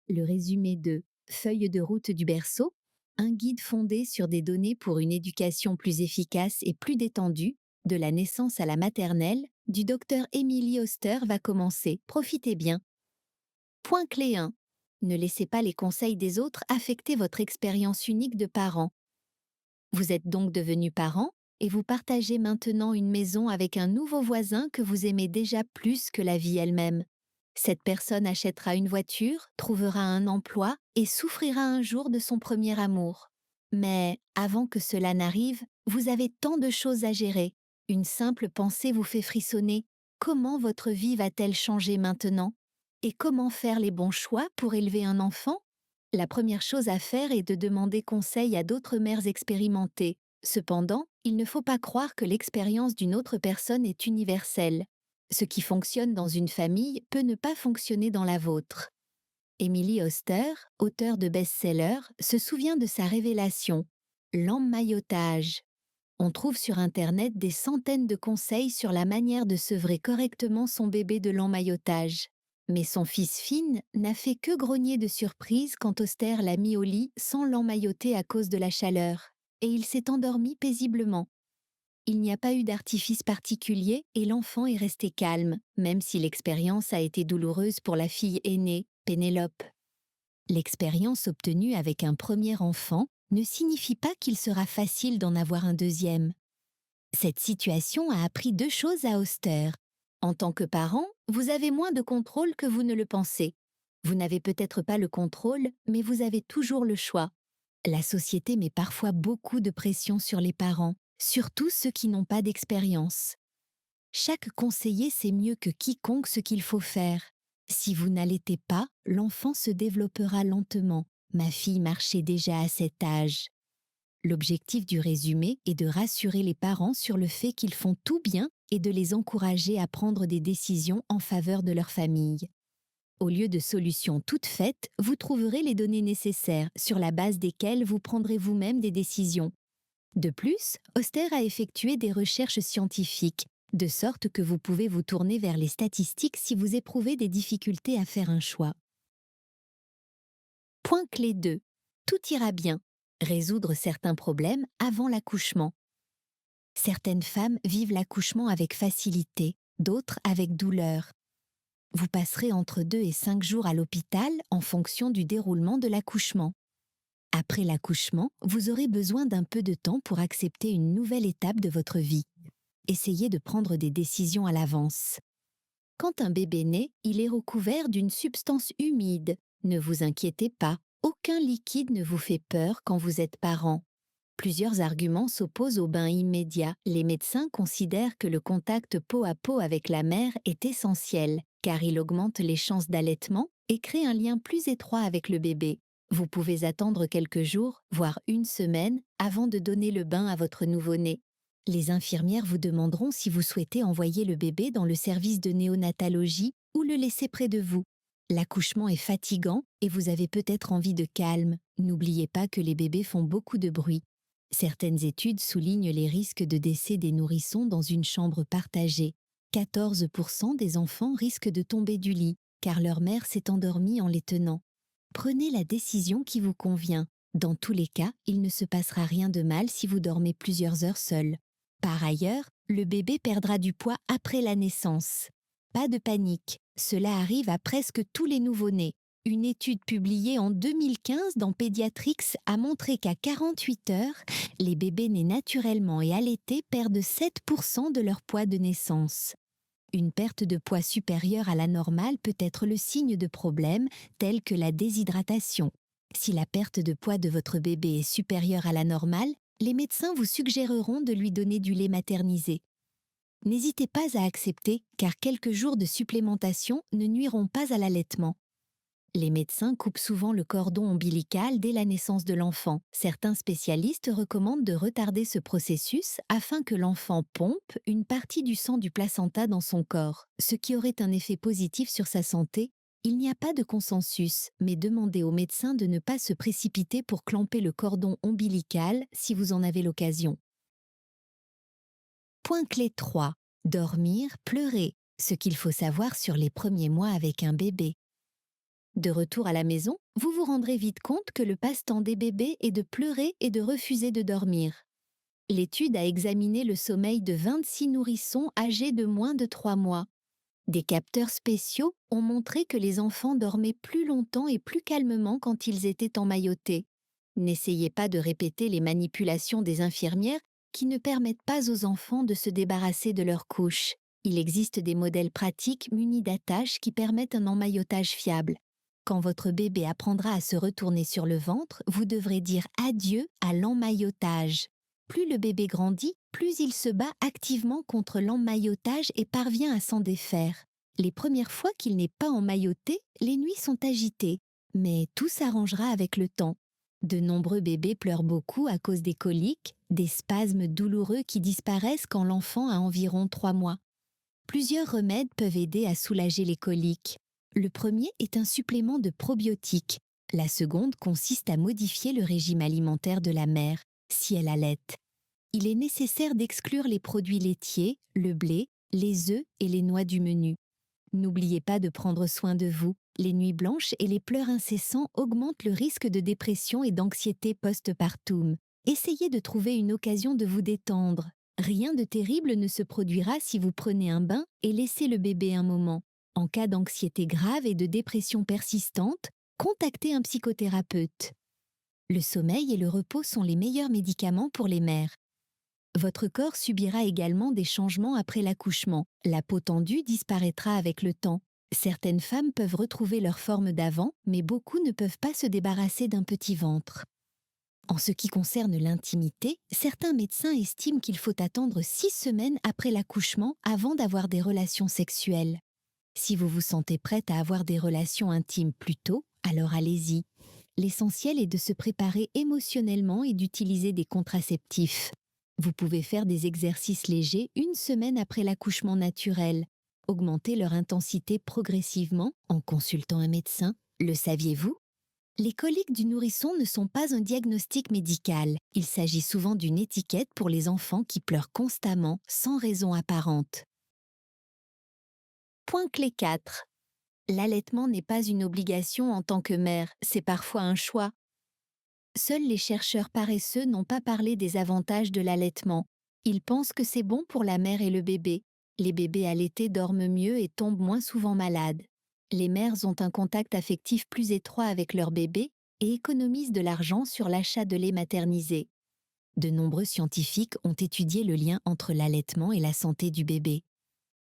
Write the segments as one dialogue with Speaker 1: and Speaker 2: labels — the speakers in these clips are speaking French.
Speaker 1: le résumé de Feuille de route du berceau, un guide fondé sur des données pour une éducation plus efficace et plus détendue, de la naissance à la maternelle, du docteur Emily Oster va commencer. Profitez bien. Point clé 1. Ne laissez pas les conseils des autres affecter votre expérience unique de parent. Vous êtes donc devenu parent et vous partagez maintenant une maison avec un nouveau voisin que vous aimez déjà plus que la vie elle-même. Cette personne achètera une voiture, trouvera un emploi et souffrira un jour de son premier amour. Mais avant que cela n'arrive, vous avez tant de choses à gérer. Une simple pensée vous fait frissonner. Comment votre vie va-t-elle changer maintenant? Et comment faire les bons choix pour élever un enfant? La première chose à faire est de demander conseil à d'autres mères expérimentées. Cependant, il ne faut pas croire que l'expérience d'une autre personne est universelle. Ce qui fonctionne dans une famille peut ne pas fonctionner dans la vôtre. Emily Oster, auteure de best-seller, se souvient de sa révélation, l'emmaillotage. On trouve sur Internet des centaines de conseils sur la manière de sevrer correctement son bébé de l'emmaillotage. Mais son fils Finn n'a fait que grogner de surprise quand Oster l'a mis au lit sans l'emmailloter à cause de la chaleur, et il s'est endormi paisiblement. Il n'y a pas eu d'artifice particulier et l'enfant est resté calme, même si l'expérience a été douloureuse pour la fille aînée, Pénélope. L'expérience obtenue avec un premier enfant ne signifie pas qu'il sera facile d'en avoir un deuxième. Cette situation a appris deux choses à Oster. En tant que parent, vous avez moins de contrôle que vous ne le pensez. Vous n'avez peut-être pas le contrôle, mais vous avez toujours le choix. La société met parfois beaucoup de pression sur les parents, surtout ceux qui n'ont pas d'expérience. Chaque conseiller sait mieux que quiconque ce qu'il faut faire. Si vous n'allaitez pas, l'enfant se développera lentement. Ma fille marchait déjà à cet âge. L'objectif du résumé est de rassurer les parents sur le fait qu'ils font tout bien et de les encourager à prendre des décisions en faveur de leur famille. Au lieu de solutions toutes faites, vous trouverez les données nécessaires sur la base desquelles vous prendrez vous-même des décisions. De plus, Oster a effectué des recherches scientifiques, de sorte que vous pouvez vous tourner vers les statistiques si vous éprouvez des difficultés à faire un choix. Point clé 2. Tout ira bien. Résoudre certains problèmes avant l'accouchement. Certaines femmes vivent l'accouchement avec facilité, d'autres avec douleur. Vous passerez entre 2 et 5 jours à l'hôpital en fonction du déroulement de l'accouchement. Après l'accouchement, vous aurez besoin d'un peu de temps pour accepter une nouvelle étape de votre vie. Essayez de prendre des décisions à l'avance. Quand un bébé naît, il est recouvert d'une substance humide. Ne vous inquiétez pas, aucun liquide ne vous fait peur quand vous êtes parent. Plusieurs arguments s'opposent au bain immédiat. Les médecins considèrent que le contact peau à peau avec la mère est essentiel, car il augmente les chances d'allaitement et crée un lien plus étroit avec le bébé. Vous pouvez attendre quelques jours, voire une semaine, avant de donner le bain à votre nouveau-né. Les infirmières vous demanderont si vous souhaitez envoyer le bébé dans le service de néonatologie ou le laisser près de vous. L'accouchement est fatigant et vous avez peut-être envie de calme. N'oubliez pas que les bébés font beaucoup de bruit. Certaines études soulignent les risques de décès des nourrissons dans une chambre partagée. 14% des enfants risquent de tomber du lit, car leur mère s'est endormie en les tenant. Prenez la décision qui vous convient. Dans tous les cas, il ne se passera rien de mal si vous dormez plusieurs heures seul. Par ailleurs, le bébé perdra du poids après la naissance. Pas de panique, cela arrive à presque tous les nouveau-nés. Une étude publiée en 2015 dans Pediatrics a montré qu'à 48 heures, les bébés nés naturellement et allaités perdent 7% de leur poids de naissance. Une perte de poids supérieure à la normale peut être le signe de problèmes tels que la déshydratation. Si la perte de poids de votre bébé est supérieure à la normale, les médecins vous suggéreront de lui donner du lait maternisé. N'hésitez pas à accepter, car quelques jours de supplémentation ne nuiront pas à l'allaitement. Les médecins coupent souvent le cordon ombilical dès la naissance de l'enfant. Certains spécialistes recommandent de retarder ce processus afin que l'enfant pompe une partie du sang du placenta dans son corps, ce qui aurait un effet positif sur sa santé. Il n'y a pas de consensus, mais demandez au médecin de ne pas se précipiter pour clamper le cordon ombilical si vous en avez l'occasion. Point clé 3. Dormir, pleurer. Ce qu'il faut savoir sur les premiers mois avec un bébé. De retour à la maison, vous vous rendrez vite compte que le passe-temps des bébés est de pleurer et de refuser de dormir. L'étude a examiné le sommeil de 26 nourrissons âgés de moins de 3 mois. Des capteurs spéciaux ont montré que les enfants dormaient plus longtemps et plus calmement quand ils étaient emmaillotés. N'essayez pas de répéter les manipulations des infirmières qui ne permettent pas aux enfants de se débarrasser de leurs couches. Il existe des modèles pratiques munis d'attaches qui permettent un emmaillotage fiable. Quand votre bébé apprendra à se retourner sur le ventre, vous devrez dire adieu à l'emmaillotage. Plus le bébé grandit, plus il se bat activement contre l'emmaillotage et parvient à s'en défaire. Les premières fois qu'il n'est pas emmailloté, les nuits sont agitées, mais tout s'arrangera avec le temps. De nombreux bébés pleurent beaucoup à cause des coliques, des spasmes douloureux qui disparaissent quand l'enfant a environ 3 mois. Plusieurs remèdes peuvent aider à soulager les coliques. Le premier est un supplément de probiotiques. La seconde consiste à modifier le régime alimentaire de la mère, si elle allaite. Il est nécessaire d'exclure les produits laitiers, le blé, les œufs et les noix du menu. N'oubliez pas de prendre soin de vous. Les nuits blanches et les pleurs incessants augmentent le risque de dépression et d'anxiété post-partum. Essayez de trouver une occasion de vous détendre. Rien de terrible ne se produira si vous prenez un bain et laissez le bébé un moment. En cas d'anxiété grave et de dépression persistante, contactez un psychothérapeute. Le sommeil et le repos sont les meilleurs médicaments pour les mères. Votre corps subira également des changements après l'accouchement. La peau tendue disparaîtra avec le temps. Certaines femmes peuvent retrouver leur forme d'avant, mais beaucoup ne peuvent pas se débarrasser d'un petit ventre. En ce qui concerne l'intimité, certains médecins estiment qu'il faut attendre 6 semaines après l'accouchement avant d'avoir des relations sexuelles. Si vous vous sentez prête à avoir des relations intimes plus tôt, alors allez-y. L'essentiel est de se préparer émotionnellement et d'utiliser des contraceptifs. Vous pouvez faire des exercices légers 1 semaine après l'accouchement naturel. Augmentez leur intensité progressivement en consultant un médecin. Le saviez-vous ? Les coliques du nourrisson ne sont pas un diagnostic médical. Il s'agit souvent d'une étiquette pour les enfants qui pleurent constamment, sans raison apparente. Point clé 4. L'allaitement n'est pas une obligation en tant que mère, c'est parfois un choix. Seuls les chercheurs paresseux n'ont pas parlé des avantages de l'allaitement. Ils pensent que c'est bon pour la mère et le bébé. Les bébés allaités dorment mieux et tombent moins souvent malades. Les mères ont un contact affectif plus étroit avec leur bébé et économisent de l'argent sur l'achat de lait maternisé. De nombreux scientifiques ont étudié le lien entre l'allaitement et la santé du bébé.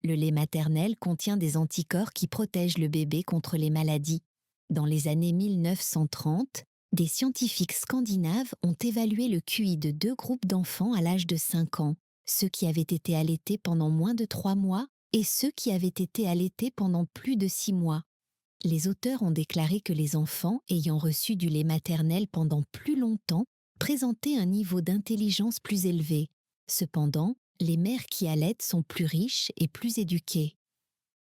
Speaker 1: Le lait maternel contient des anticorps qui protègent le bébé contre les maladies. Dans les années 1930, des scientifiques scandinaves ont évalué le QI de 2 groupes d'enfants à l'âge de 5 ans, ceux qui avaient été allaités pendant moins de 3 mois et ceux qui avaient été allaités pendant plus de 6 mois. Les auteurs ont déclaré que les enfants ayant reçu du lait maternel pendant plus longtemps présentaient un niveau d'intelligence plus élevé. Cependant, les mères qui allaitent sont plus riches et plus éduquées.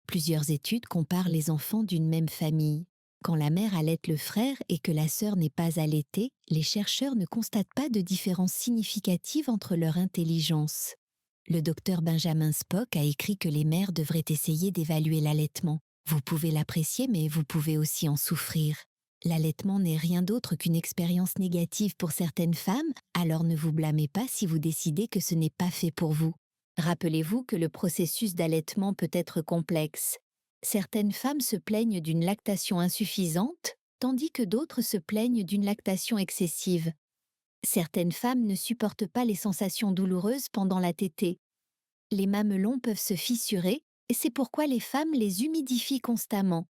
Speaker 1: Plusieurs études comparent les enfants d'une même famille. Quand la mère allaite le frère et que la sœur n'est pas allaitée, les chercheurs ne constatent pas de différence significative entre leur intelligence. Le docteur Benjamin Spock a écrit que les mères devraient essayer d'évaluer l'allaitement. Vous pouvez l'apprécier, mais vous pouvez aussi en souffrir. L'allaitement n'est rien d'autre qu'une expérience négative pour certaines femmes, alors ne vous blâmez pas si vous décidez que ce n'est pas fait pour vous. Rappelez-vous que le processus d'allaitement peut être complexe. Certaines femmes se plaignent d'une lactation insuffisante, tandis que d'autres se plaignent d'une lactation excessive. Certaines femmes ne supportent pas les sensations douloureuses pendant la tétée. Les mamelons peuvent se fissurer, et c'est pourquoi les femmes les humidifient constamment.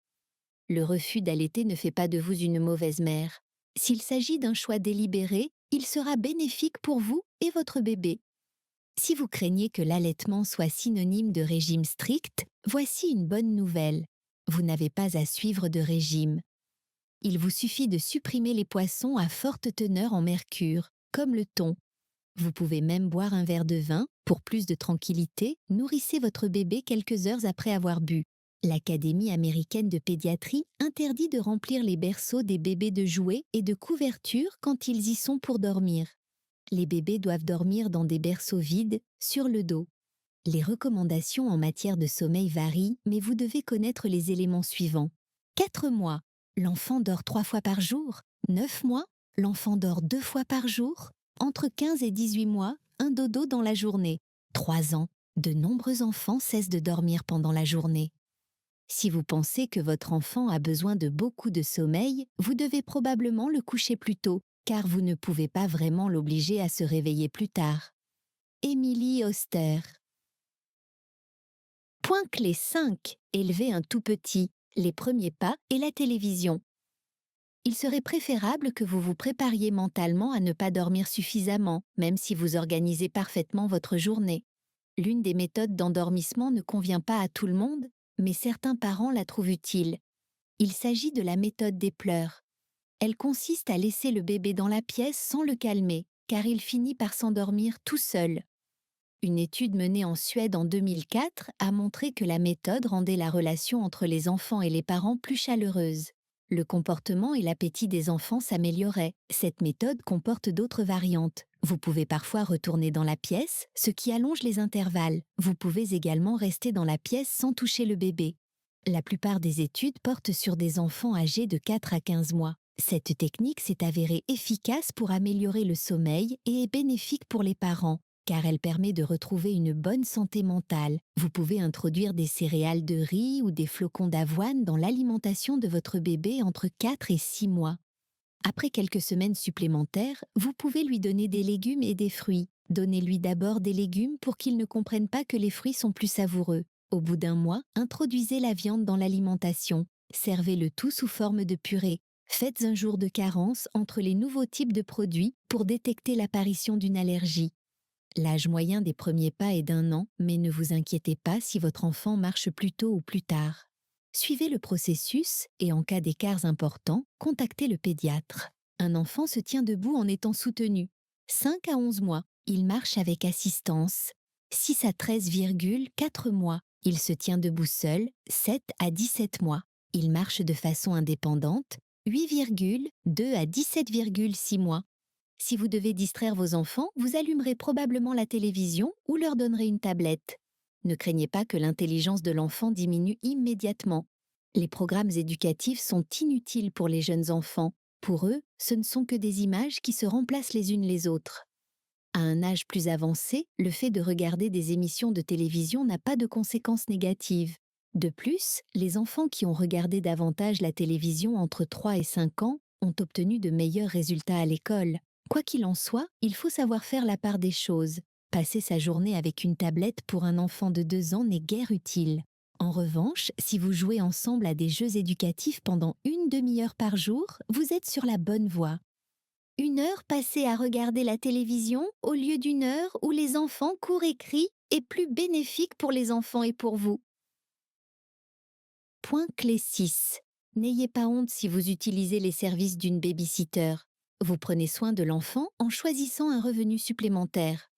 Speaker 1: Le refus d'allaiter ne fait pas de vous une mauvaise mère. S'il s'agit d'un choix délibéré, il sera bénéfique pour vous et votre bébé. Si vous craignez que l'allaitement soit synonyme de régime strict, voici une bonne nouvelle. Vous n'avez pas à suivre de régime. Il vous suffit de supprimer les poissons à forte teneur en mercure, comme le thon. Vous pouvez même boire un verre de vin. Pour plus de tranquillité, nourrissez votre bébé quelques heures après avoir bu. L'Académie américaine de pédiatrie interdit de remplir les berceaux des bébés de jouets et de couvertures quand ils y sont pour dormir. Les bébés doivent dormir dans des berceaux vides, sur le dos. Les recommandations en matière de sommeil varient, mais vous devez connaître les éléments suivants. 4 mois. L'enfant dort 3 fois par jour. 9 mois, l'enfant dort 2 fois par jour. Entre 15 et 18 mois, un dodo dans la journée. 3 ans, de nombreux enfants cessent de dormir pendant la journée. Si vous pensez que votre enfant a besoin de beaucoup de sommeil, vous devez probablement le coucher plus tôt, car vous ne pouvez pas vraiment l'obliger à se réveiller plus tard. Émilie Oster. Point clé 5. Élever un tout petit, les premiers pas et la télévision. Il serait préférable que vous vous prépariez mentalement à ne pas dormir suffisamment, même si vous organisez parfaitement votre journée. L'une des méthodes d'endormissement ne convient pas à tout le monde, mais certains parents la trouvent utile. Il s'agit de la méthode des pleurs. Elle consiste à laisser le bébé dans la pièce sans le calmer, car il finit par s'endormir tout seul. Une étude menée en Suède en 2004 a montré que la méthode rendait la relation entre les enfants et les parents plus chaleureuse. Le comportement et l'appétit des enfants s'amélioraient. Cette méthode comporte d'autres variantes. Vous pouvez parfois retourner dans la pièce, ce qui allonge les intervalles. Vous pouvez également rester dans la pièce sans toucher le bébé. La plupart des études portent sur des enfants âgés de 4 à 15 mois. Cette technique s'est avérée efficace pour améliorer le sommeil et est bénéfique pour les parents, car elle permet de retrouver une bonne santé mentale. Vous pouvez introduire des céréales de riz ou des flocons d'avoine dans l'alimentation de votre bébé entre 4 et 6 mois. Après quelques semaines supplémentaires, vous pouvez lui donner des légumes et des fruits. Donnez-lui d'abord des légumes pour qu'il ne comprenne pas que les fruits sont plus savoureux. Au bout d'un mois, introduisez la viande dans l'alimentation. Servez le tout sous forme de purée. Faites un jour de carence entre les nouveaux types de produits pour détecter l'apparition d'une allergie. L'âge moyen des premiers pas est d'1 an, mais ne vous inquiétez pas si votre enfant marche plus tôt ou plus tard. Suivez le processus et en cas d'écarts importants, contactez le pédiatre. Un enfant se tient debout en étant soutenu. 5 à 11 mois, il marche avec assistance. 6 à 13,4 mois, il se tient debout seul. 7 à 17 mois, il marche de façon indépendante. 8,2 à 17,6 mois. Si vous devez distraire vos enfants, vous allumerez probablement la télévision ou leur donnerez une tablette. Ne craignez pas que l'intelligence de l'enfant diminue immédiatement. Les programmes éducatifs sont inutiles pour les jeunes enfants. Pour eux, ce ne sont que des images qui se remplacent les unes les autres. À un âge plus avancé, le fait de regarder des émissions de télévision n'a pas de conséquences négatives. De plus, les enfants qui ont regardé davantage la télévision entre 3 et 5 ans ont obtenu de meilleurs résultats à l'école. Quoi qu'il en soit, il faut savoir faire la part des choses. Passer sa journée avec une tablette pour un enfant de 2 ans n'est guère utile. En revanche, si vous jouez ensemble à des jeux éducatifs pendant une demi-heure par jour, vous êtes sur la bonne voie. 1 heure passée à regarder la télévision au lieu d'1 heure où les enfants courent et crient est plus bénéfique pour les enfants et pour vous. Point clé 6. N'ayez pas honte si vous utilisez les services d'une baby-sitter. Vous prenez soin de l'enfant en choisissant un revenu supplémentaire.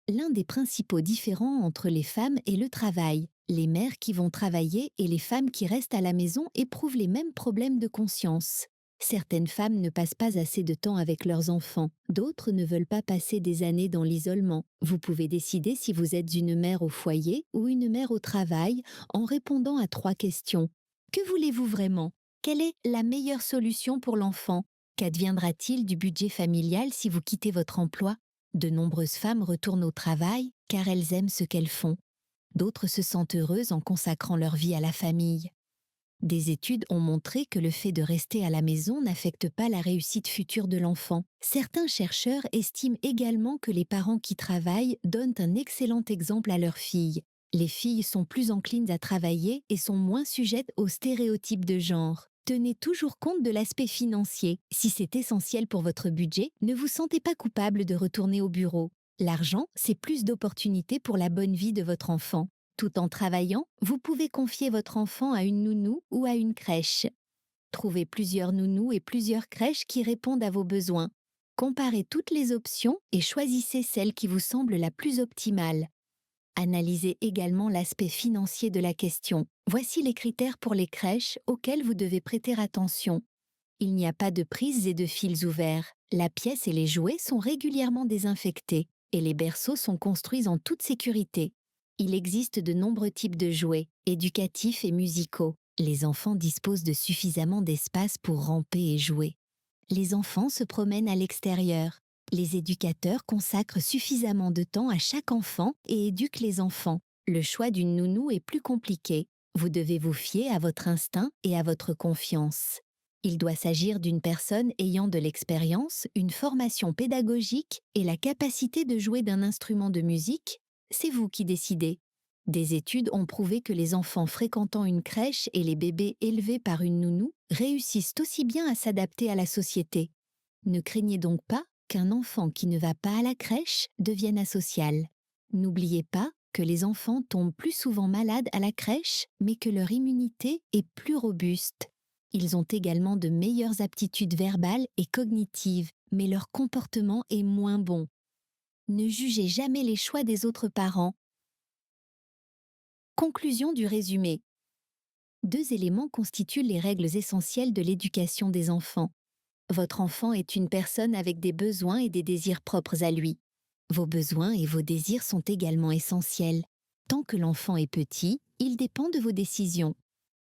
Speaker 1: L'un des principaux différends entre les femmes est le travail. Les mères qui vont travailler et les femmes qui restent à la maison éprouvent les mêmes problèmes de conscience. Certaines femmes ne passent pas assez de temps avec leurs enfants, d'autres ne veulent pas passer des années dans l'isolement. Vous pouvez décider si vous êtes une mère au foyer ou une mère au travail en répondant à 3 questions. Que voulez-vous vraiment? Quelle est la meilleure solution pour l'enfant? Qu'adviendra-t-il du budget familial si vous quittez votre emploi? De nombreuses femmes retournent au travail car elles aiment ce qu'elles font. D'autres se sentent heureuses en consacrant leur vie à la famille. Des études ont montré que le fait de rester à la maison n'affecte pas la réussite future de l'enfant. Certains chercheurs estiment également que les parents qui travaillent donnent un excellent exemple à leurs filles. Les filles sont plus enclines à travailler et sont moins sujettes aux stéréotypes de genre. Tenez toujours compte de l'aspect financier. Si c'est essentiel pour votre budget, ne vous sentez pas coupable de retourner au bureau. L'argent, c'est plus d'opportunités pour la bonne vie de votre enfant. Tout en travaillant, vous pouvez confier votre enfant à une nounou ou à une crèche. Trouvez plusieurs nounous et plusieurs crèches qui répondent à vos besoins. Comparez toutes les options et choisissez celle qui vous semble la plus optimale. Analysez également l'aspect financier de la question. Voici les critères pour les crèches auxquels vous devez prêter attention. Il n'y a pas de prises et de fils ouverts. La pièce et les jouets sont régulièrement désinfectés et les berceaux sont construits en toute sécurité. Il existe de nombreux types de jouets, éducatifs et musicaux. Les enfants disposent de suffisamment d'espace pour ramper et jouer. Les enfants se promènent à l'extérieur. Les éducateurs consacrent suffisamment de temps à chaque enfant et éduquent les enfants. Le choix d'une nounou est plus compliqué. Vous devez vous fier à votre instinct et à votre confiance. Il doit s'agir d'une personne ayant de l'expérience, une formation pédagogique et la capacité de jouer d'un instrument de musique. C'est vous qui décidez. Des études ont prouvé que les enfants fréquentant une crèche et les bébés élevés par une nounou réussissent aussi bien à s'adapter à la société. Ne craignez donc pas qu'un enfant qui ne va pas à la crèche devienne asocial. N'oubliez pas que les enfants tombent plus souvent malades à la crèche, mais que leur immunité est plus robuste. Ils ont également de meilleures aptitudes verbales et cognitives, mais leur comportement est moins bon. Ne jugez jamais les choix des autres parents. Conclusion du résumé. 2 éléments constituent les règles essentielles de l'éducation des enfants. Votre enfant est une personne avec des besoins et des désirs propres à lui. Vos besoins et vos désirs sont également essentiels. Tant que l'enfant est petit, il dépend de vos décisions.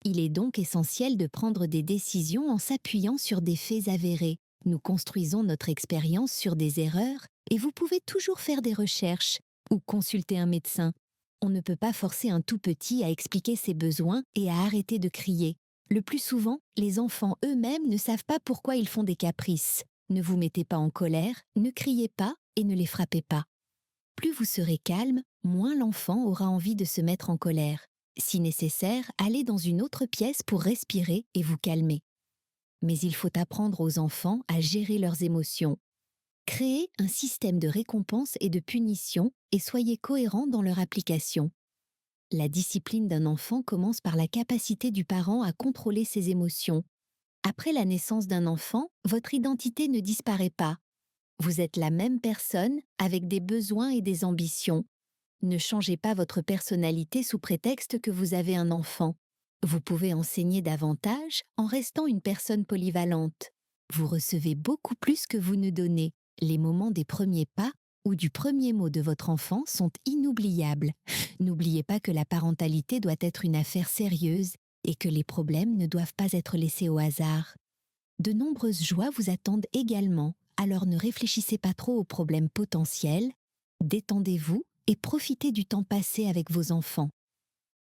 Speaker 1: Il est donc essentiel de prendre des décisions en s'appuyant sur des faits avérés. Nous construisons notre expérience sur des erreurs et vous pouvez toujours faire des recherches ou consulter un médecin. On ne peut pas forcer un tout petit à expliquer ses besoins et à arrêter de crier. Le plus souvent, les enfants eux-mêmes ne savent pas pourquoi ils font des caprices. Ne vous mettez pas en colère, ne criez pas et ne les frappez pas. Plus vous serez calme, moins l'enfant aura envie de se mettre en colère. Si nécessaire, allez dans une autre pièce pour respirer et vous calmer. Mais il faut apprendre aux enfants à gérer leurs émotions. Créez un système de récompense et de punition et soyez cohérents dans leur application. La discipline d'un enfant commence par la capacité du parent à contrôler ses émotions. Après la naissance d'un enfant, votre identité ne disparaît pas. Vous êtes la même personne avec des besoins et des ambitions. Ne changez pas votre personnalité sous prétexte que vous avez un enfant. Vous pouvez enseigner davantage en restant une personne polyvalente. Vous recevez beaucoup plus que vous ne donnez. Les moments des premiers pas ou du premier mot de votre enfant sont inoubliables. N'oubliez pas que la parentalité doit être une affaire sérieuse et que les problèmes ne doivent pas être laissés au hasard. De nombreuses joies vous attendent également, alors ne réfléchissez pas trop aux problèmes potentiels, détendez-vous et profitez du temps passé avec vos enfants.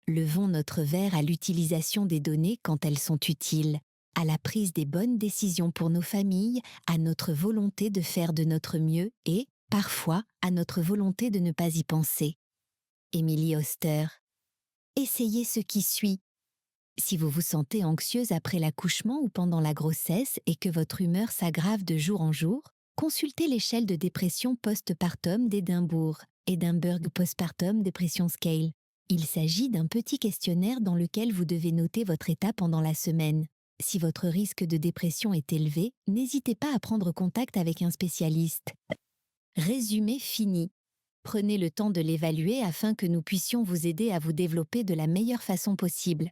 Speaker 1: Levons notre verre à l'utilisation des données quand elles sont utiles, à la prise des bonnes décisions pour nos familles, à notre volonté de faire de notre mieux et, parfois, à notre volonté de ne pas y penser. Emily Oster. Essayez ce qui suit. Si vous vous sentez anxieuse après l'accouchement ou pendant la grossesse et que votre humeur s'aggrave de jour en jour, consultez l'échelle de dépression postpartum d'Édimbourg, Edinburgh Postpartum Depression Scale. Il s'agit d'un petit questionnaire dans lequel vous devez noter votre état pendant la semaine. Si votre risque de dépression est élevé, n'hésitez pas à prendre contact avec un spécialiste. Résumé fini. Prenez le temps de l'évaluer afin que nous puissions vous aider à vous développer de la meilleure façon possible.